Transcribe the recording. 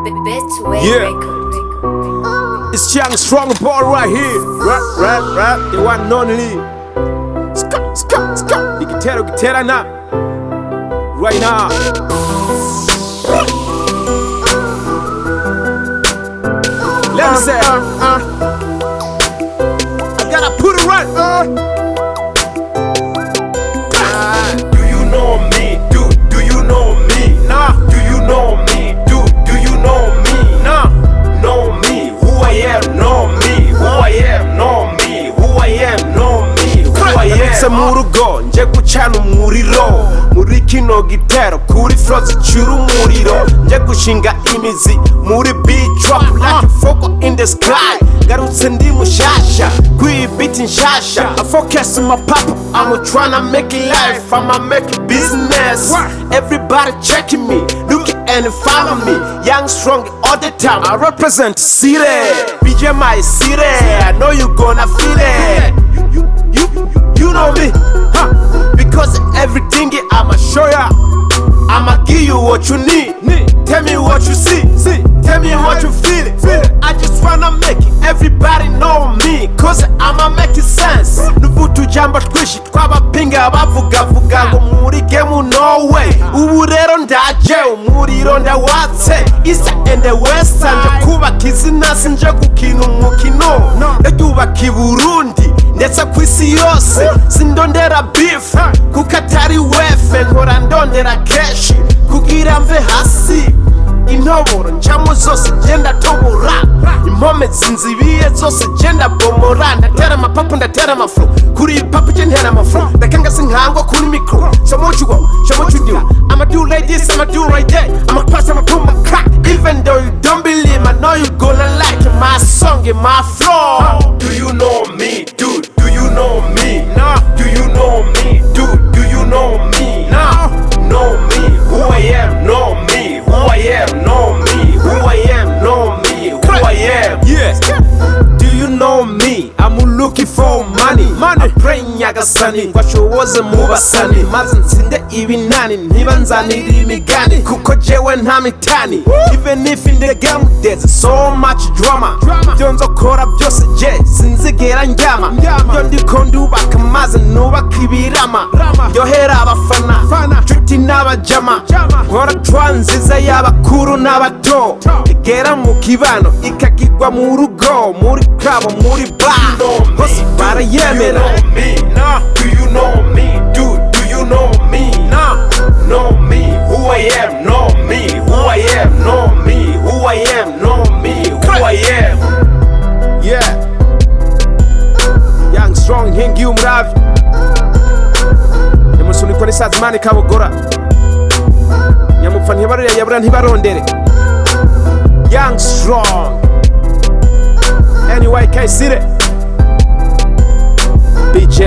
Yeah, it's young, strong boy right here. Rap, the one and only. Ska. The guitar now. Right now. Let me say, I gotta put it right. Do you know me? Do you know me? Nah. Do you know me? Do you know me? Nah. Know me, who I am, know me, who I am, know me, who I am, know me, who I Nabitse am. mu rugo nje gucana umuriro muri kino gitero kuri flow zicura umuriro nje gushinga imizi muri beat drop like a focal in the sky garutse ndi mushasha kwi beat nshasha I focus on my papa I'm tryna make it life I'ma make it business everybody checking me looking and follow me young strong all the time I represent city BJ my city I know you gonna feel it You know me, huh? Because everything I'ma show ya I'ma give you what you need Tell me what you see Tell me what you feel I just wanna make it Everybody know me Cause I'ma make it sense Nuvutu jambo twishi twabapinga bavuga ngo muri game no way Ubu rero ndaje umuriro ndawatse East and the West Nje kubaka izina sinje gukina umukino Ndaryubaka i Burundi ndetse kw'isi yose sindondera beef kuko atari wefe nkora ndondera keshi kugira mve hasi intoboro ncamo zose genda tobora impome zinzibiye zose genda bomora ndatera amapapu ndatera amafro kuri papu je ntera amafro ndakanga sinkangwa kuri mikro so what you do I'ma do like this I'ma do right there I'ma pass I'ma put my crack even though you don't believe I know you gonna like my song and my flow Do you know me? Do you know me? Nah. Do you know me? Do you know me? Nah. Know me, who I am, know me, who I am, know me, who I am, know me, who I am. Yes. Do you know me? I'm looking for money. I pray nyagasani ngwashoboze mu basani maze nsinde ibinani ntibanzanira imigani kuko jewe nta mitani even if in the game there's so much drama ibyo nzokora byose je sinzigera njyama ibyo ndiko ndubaka maze nubaka ibirama ryohera abafana nshuti n'abajama nkora twa nziza y'abakuru n'abato igera mu kibano ikagirwa mu rugo muri kabo muri bar hose barayemera Do you know me? Do you know me? Know me, who I am, know me, who I am, know me, who I am, know me, who I am. Yeah. Young strong hingi umravyi Nyamusunikwa n'isazimani kabogora Nyamupfa ntibarira yabura ntibarondere Young strong NYK City BJ